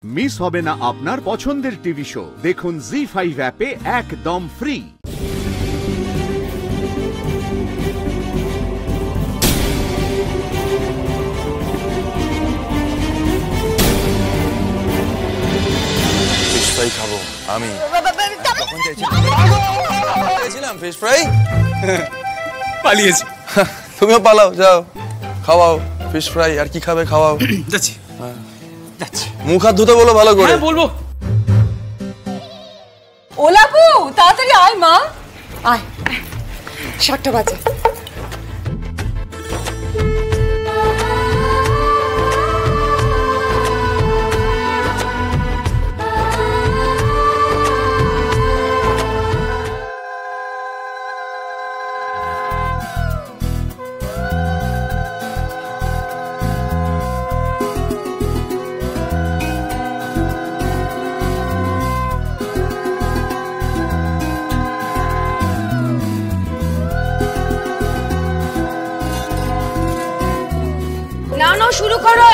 Miss হবে না আপনার পছন্দের টিভি শো। দেখুন জি5 অ্যাপে একদম ফ্রি। ফিশ ফ্রাই খাবো আমি। তখন চাইছিলাম ফিশ ফ্রাই, পালিয়েছি। তুমিও পালাও, যাও খাওয়াও ফিশ ফ্রাই। আর কি খাবে খাওয়াও। যাচ্ছি যাচ্ছি। মুখ হাত ধুতে বলো ভালো করে। হ্যাঁ বলবো। ওলাপু তাড়াতাড়ি আয় মা, আয় 7টা বাজে। নাও শুরু করো।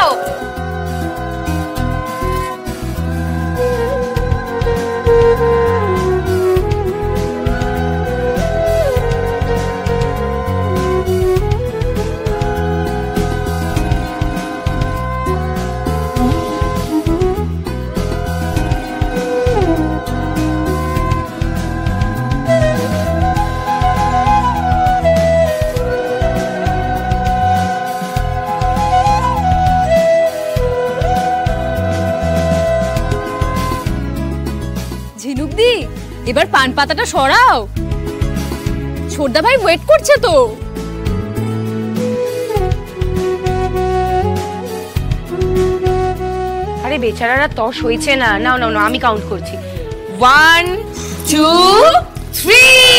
ঝিনুকদি এবার পান পাতাটা সরাও, ছোটদা ভাই ওয়েট করছে তো। আরে বেচারারা তস হয়েছে না। নাও নাও নাও, আমি কাউন্ট করছি। 1 2 3।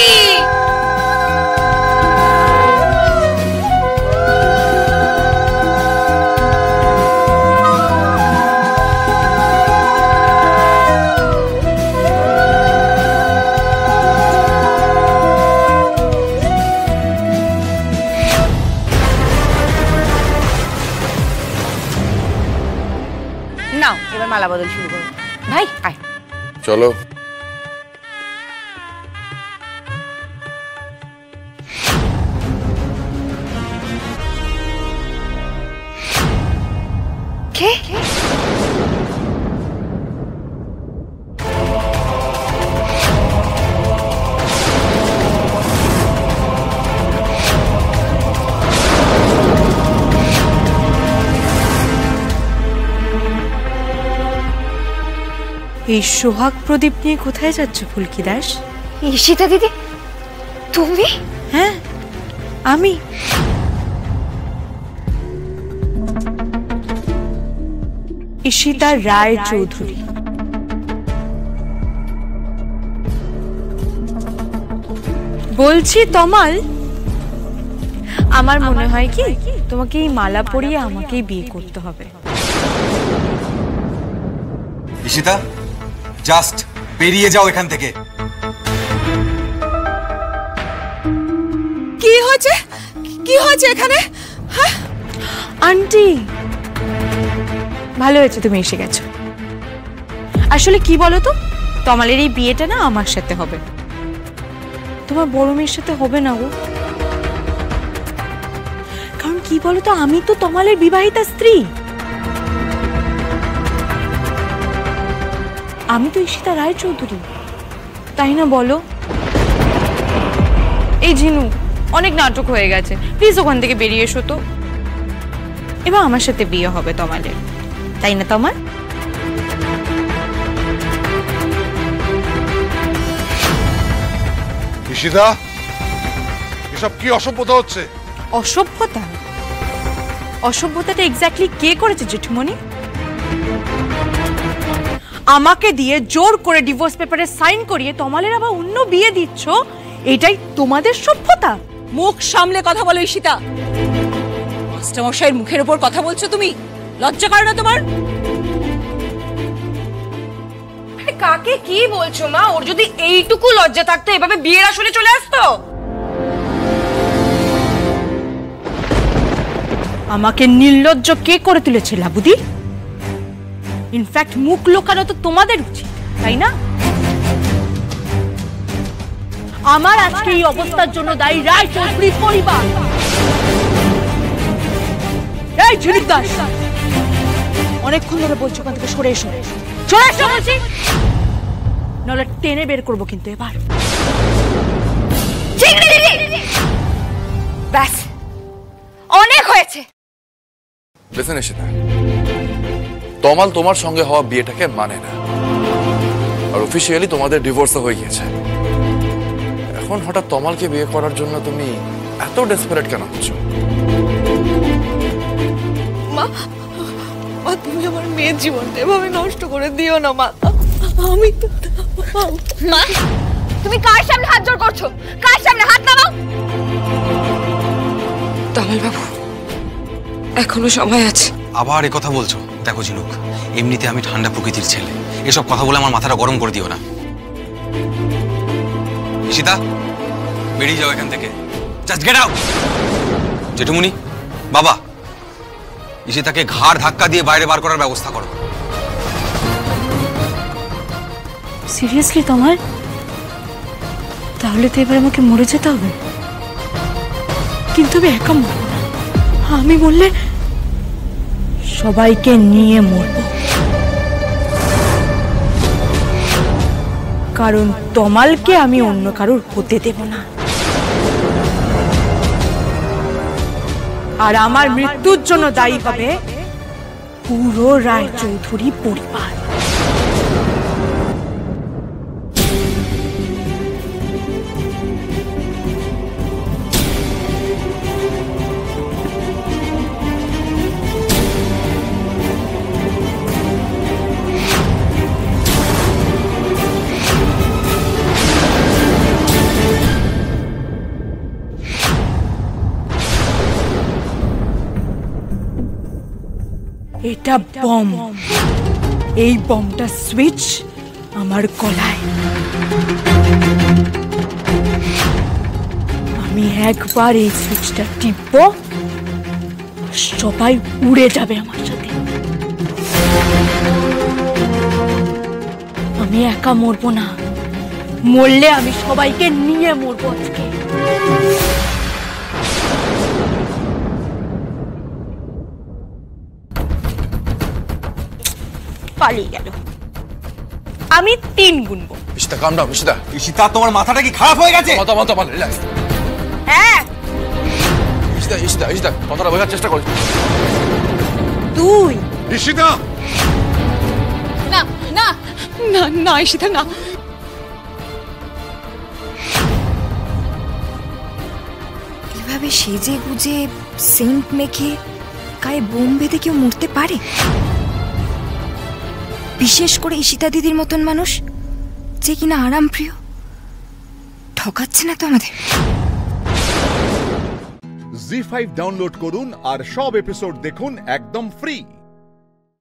নাও এবার মালা বদল শুরু করো। ভাই আয় চলো। কে এই সোহাগ প্রদীপ নিয়ে কোথায় যাচ্ছ ফুলকি দাস? ঈশিতা দিদি তুমি? হ্যাঁ আমি। ঈশিতা রায় চৌধুরী। বলছি তমাল, আমার মনে হয় কি তোমাকে এই মালা পরিয়ে আমাকেই বিয়ে করতে হবে। ঈশিতা জাস্ট বেরিয়ে যাও এখান থেকে। কি হয়েছে, কি হয়েছে এখানে? আন্টি ভালো হয়েছে তুমি এসে গেছো। আসলে কি বলো তো, তমালের এই বিয়েটা না আমার সাথে হবে, তোমার বড় মেয়ের সাথে হবে না গো। কারণ কি বলো তো, আমি তো তমালের বিবাহিতা স্ত্রী, আমি তো ঈশিতা রায় চৌধুরী, তাই না বলো? এই ঝিনু অনেক নাটক হয়ে গেছে, প্লিজ ওখান থেকে বেরিয়ে এসো তো। এবার আমার সাথে বিয়ে হবে তমালের, তাই না তমাল? ঈশিতা, এসব কি অসভ্যতা হচ্ছে? অসভ্যতা? অসভ্যতাটা এক্স্যাক্টলি কে করেছে জেঠুমনি? আমাকে দিয়ে জোর করে ডিভোর্স পেপারে সাইন করিয়ে তমালের আবার অন্য বিয়ে দিচ্ছ, এটাই তোমাদের সভ্যতা? মুখ সামলে কথা বলো ঈশিতা, মাস্টারমশাইয়ের মুখের উপর কথা বলছো তুমি, লজ্জা করে না তোমার? কাকে কি বলছো মা? ওর যদি এইটুকু লজ্জা থাকতো এভাবে বিয়ের আসরে চলে আসতো। আমাকে নির্লজ্জ কে করে তুলেছে লাবুদি? ইনফ্যাক্ট মুখ লোকানো তো তোমাদের উচিত, তাই না? আমার আজকে এই অবস্থার জন্য দায়ী রায় চৌধুরী পরিবার। এই ঝিনুক দাস, অনেকক্ষণ ধরে বলছো ওখান থেকে সরে এসো, সরে এসো বলছি, নাহলে টেনে বের করবো কিন্তু এবার। ব্যাস, অনেক হয়েছে। লিসেন ঈশিতা, তমাল তোমার সঙ্গে হওয়া বিয়েটাকে মানে না, আর অফিসিয়ালি তোমাদের ডিভোর্সও হয়ে গেছে। এখন হঠাৎ তমালকে বিয়ে করার জন্য তুমি এত ডেসপারেট কেন হচ্ছ? মা, মা তুমি আমার মেয়ের জীবনটা এভাবে নষ্ট করে দিও না মা। আমি মা, তুমি কার সামনে হাত জোড় করছো? কার সামনে? হাত নামাও। তমাল বাবু, এখনো সময় আছে। আবার এ কথা বলছো? দেখো ঝিনুক, এমনিতে আমি ঠান্ডা প্রকৃতির ছেলে, এসব কথা বলে আমার মাথাটা গরম করে দিও না। ঈশিতা, বেরিয়ে যাও এখান থেকে, জাস্ট গেট আউট। জেঠুমনি, বাবা, ঈশিতাকে ঘাড় ধাক্কা দিয়ে বাইরে বার করার ব্যবস্থা করো। সিরিয়াসলি তোমার? তাহলে তো এবার আমাকে মরে যেতে হবে, কিন্তু আমি একা মরব না। আমি বললে সবাইকে নিয়ে মরব, কারণ তমালকে আমি অন্য কারোর হতে দেব না। আর আমার মৃত্যুর জন্য দায়ী হবে পুরো রায়চৌধুরী পরিবার। এটা বম, এই বমটা সুইচ আমার গলায়। আমি একবার এই সুইচটা টিপব, সবাই উড়ে যাবে আমার সাথে। আমি একা মরবো না, মরলে আমি সবাইকে নিয়ে মরবো আজকে। পালিয়ে গেল, আমি 3 গুনবো। ঈশিতা, কাম ডাউন। ঈশিতা, ঈশিতা, তোমার মাথাটা কি খারাপ হয়ে গেছে? তমাল রিল্যাক্স। হ্যাঁ, ঈশিতা, ঈশিতা, ঈশিতা, কথাটা বোঝার চেষ্টা করো। তুই ঈশিতা, না না না না ঈশিতা না। এভাবে সেজে গুজে সেন্ট মেখে গায়ে বোম বেঁধে কেউ মরতে পারে? বিশেষ করে ঈশিতা দিদির মতন মানুষ, যে কিনা আরাম প্রিয়। ঠকাচ্ছে না তো আমাদের? জি5 ডাউনলোড করুন আর সব এপিসোড দেখুন একদম ফ্রি।